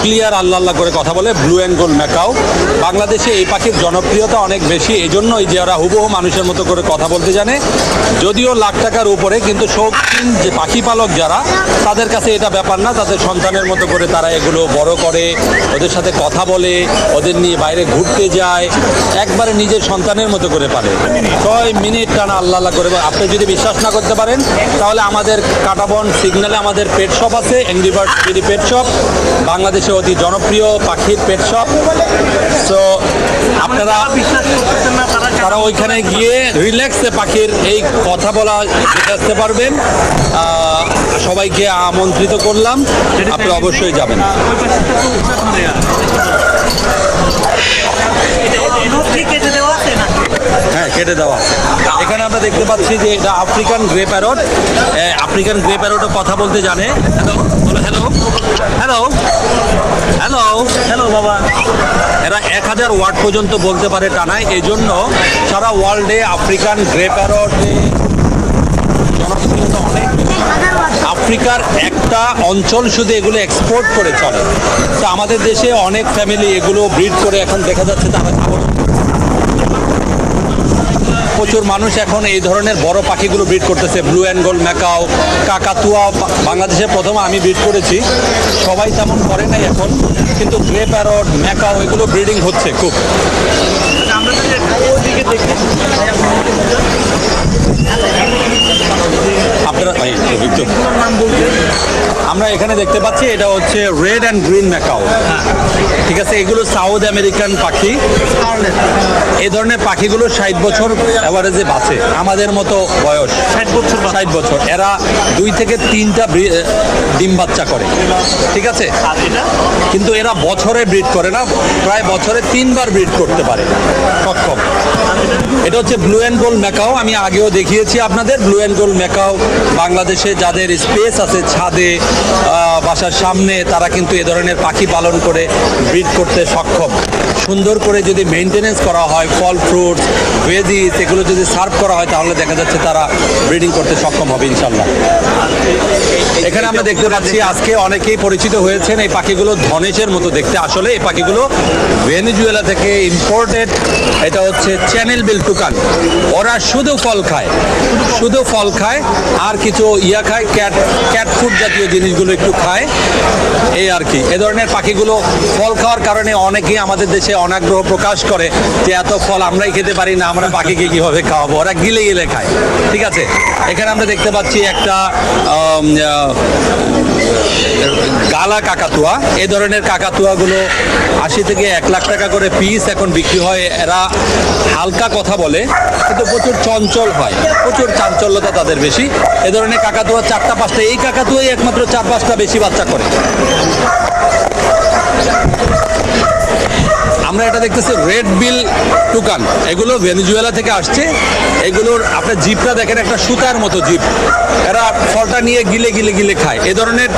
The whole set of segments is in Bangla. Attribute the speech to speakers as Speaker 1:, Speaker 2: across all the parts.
Speaker 1: ক্লিয়ার আল্লাহ আল্লাহ করে কথা বলে, ব্লু অ্যান্ড গোল্ড ম্যাকাও। বাংলাদেশে এই পাখির জনপ্রিয়তা অনেক বেশি, এই জন্যই যে ওরা হুবহু মানুষের মতো করে কথা বলতে জানে। যদিও লাখ টাকার উপরে, কিন্তু শৌখিন যে পাখি পালক যারা, তাদের কাছে এটা ব্যাপার না। তাদের সন্তানের মতো করে তারা এগুলো বড় করে, ওদের সাথে কথা বলে, ওদের নিয়ে বাইরে ঘুরতে যায়, একবারে নিজের সন্তানের মতো করে পারে। 6 মিনিট টানা আল্লাহ আল্লাহ করে। আপনি যদি বিশ্বাস না করতে পারেন তাহলে আমাদের কাটাবন সিগন্যালে আমাদের পেট শপ আছে, এংরি বার্ড পেট শপ, বাংলাদেশে অতি জনপ্রিয় পাখির পেট শপ। সো আপনারা তারা ওইখানে গিয়ে রিল্যাক্সে পাখির এই কথা বলা শিখতে পারবেন। সবাইকে আমন্ত্রিত করলাম, আপনি অবশ্যই যাবেন। হ্যাঁ, কেটে দেওয়া। এখানে আমরা দেখতে পাচ্ছি যে এটা African grey parrot. African grey প্যারটও কথা বলতে জানে। হ্যালো হ্যালো হ্যালো হ্যালো বাবা। এরা 1000 ওয়ার্ড পর্যন্ত বলতে পারে টানায়। এই জন্য সারা ওয়ার্ল্ডে আফ্রিকান গ্রে প্যারটে জনপ্রিয়তা অনেক। আফ্রিকার একটা অঞ্চল শুধু এগুলো এক্সপোর্ট করে চলে। তো আমাদের দেশে অনেক ফ্যামিলি এগুলো ব্রিড করে এখন দেখা যাচ্ছে তারা প্রচুর মানুষ এখন এই ধরনের বড় পাখিগুলো ব্রিড করতেছে। ব্লু অ্যান্ড গোল্ড ম্যাকাও, কাকাতুয়া বাংলাদেশে প্রথম আমি ব্রিড করেছি, সবাই তেমন করে নাই এখন, কিন্তু গ্রে প্যারট, ম্যাকাও এগুলো ব্রিডিং হচ্ছে খুব। আপনারা আমরা এখানে দেখতে পাচ্ছি এটা হচ্ছে রেড অ্যান্ড গ্রিন ম্যাকাও। ঠিক আছে, এগুলো সাউথ আমেরিকান পাখি। এই ধরনের পাখিগুলো 60 বছর অ্যাভারেজে বাঁচে, আমাদের মতো বয়স 60 বছর। এরা 2 থেকে 3টা ডিম বাচ্চা করে। ঠিক আছে, কিন্তু এরা বছরে ব্রিড করে না, প্রায় বছরে 3 বার ব্রিড করতে পারে সক্ষম। এটা হচ্ছে ব্লু অ্যান্ড গোল্ড ম্যাকাও। আমি আগেও দেখিয়েছি আপনাদের ব্লু অ্যান্ড গোল্ড ম্যাকাও। বাংলাদেশে যাদের স্পেস আছে ছাদে, বাসার সামনে, তারা কিন্তু এ ধরনের পাখি পালন করে ব্রিড করতে সক্ষম। সুন্দর করে যদি মেনটেনেন্স করা হয়, ফল ফ্রুটস ভেজিস এগুলো যদি সার্ভ করা হয়, তাহলে দেখা যাচ্ছে তারা ব্রিডিং করতে সক্ষম হবে ইনশাল্লাহ। এখানে আমরা দেখতে পাচ্ছি আজকে অনেকেই পরিচিত হয়েছেন এই পাখিগুলো ধনেশের মতো দেখতে। আসলে এই পাখিগুলো ভেনেজুয়েলা থেকে ইম্পোর্টেড। এটা হচ্ছে চ্যানেল বিল টুকান। ওরা শুধু ফল খায়, শুধু ফল খায়, আর কিছু খায়, ক্যাট ফুড জাতীয় জিনিসগুলো একটু খায়, এই আর কি। এ ধরনের পাখিগুলো ফল খাওয়ার কারণে অনেকেই আমাদের দেশে অনাগ্রহ প্রকাশ করে যে এত ফল আমরাই খেতে পারি না, আমরা পাখিকে কীভাবে খাওয়াবো। ওরা গিলে গিলে খায়। ঠিক আছে, এখানে আমরা দেখতে পাচ্ছি একটা গালা কাকাতুয়া। এই ধরনের কাকাতুয়াগুলো 80 থেকে 1 লাখ টাকা করে পিস এখন বিক্রি হয়। এরা হালকা কথা বলে, কিন্তু প্রচুর চঞ্চল হয়, প্রচুর চাঞ্চল্যতা তাদের বেশি। এ ধরনের কাকাতুয়া 4টা 5টা, এই কাকাতুয়াই একমাত্র 4-5টা বেশি বাচ্চা করে। আমরা এটা দেখতেছি রেড বিল টুকান। এগুলো ভেনেজুয়েলা থেকে আসছে। এগুলোর আপনার জিপটা দেখেন, একটা সুতার মতো জিপ। এরা ফলটা নিয়ে গিলে গিলে গিলে খায়। এ ধরনের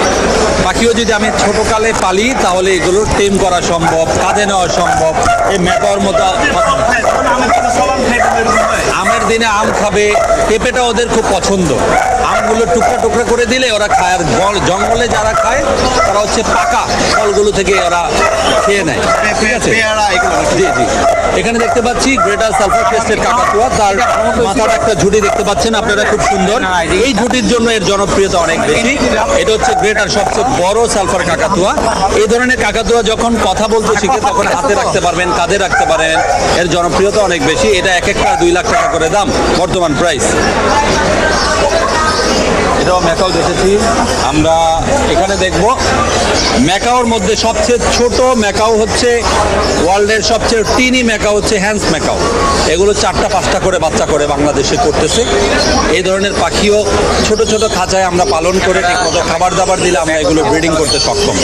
Speaker 1: পাখিও যদি আমি ছোটোকালে পালি তাহলে এগুলো টেম করা সম্ভব, কাঁধে নেওয়া সম্ভব। এই ম্যাকাওর মতো আমের দিনে আম খাবে, পেঁপেটা ওদের খুব পছন্দ। আমগুলো টুকরা টুকরা করে দিলে ওরা খায়। আর জঙ্গলে যারা খায় তারা হচ্ছে পাকা ফলগুলো থেকে ওরা খেয়ে নেয়। ঠিক আছে, জি জি। এখানে দেখতে পাচ্ছি গ্রেটার সালফার ক্রেস্টেড কাকাতুয়া। তার মাথার একটা ঝুঁটি দেখতে পাচ্ছেন আপনারা, খুব সুন্দর। এই ঝুঁটির জন্য এর জনপ্রিয়তা অনেক বেশি। এটা হচ্ছে গ্রেটার সবচেয়ে বড় সালফার কাকাতুয়া। এই ধরনের কাকাতুয়া যখন কথা বলতে শিখে তখন হাতে রাখতে পারবেন, কাঁধে রাখতে পারেন। এর জনপ্রিয়তা অনেক বেশি। এটা এক একটা 2 লাখ টাকা করে দাম বর্তমান প্রাইস। এটাও ম্যাকাও দেখেছি আমরা। এখানে দেখব ম্যাকাওর মধ্যে সবচেয়ে ছোট ম্যাকাও হচ্ছে ওয়ার্ল্ডের সবচেয়ে টিনি ম্যাকাও হচ্ছে হ্যান্স ম্যাকাও। এগুলো 4টা 5টা করে বাচ্চা করে বাংলাদেশে করতেছে। এই ধরনের পাখিও ছোট ছোট খাঁচায় আমরা পালন করে ঠিকমতো খাবার দাবার দিলে আমরা এগুলো ব্রিডিং করতে সক্ষম।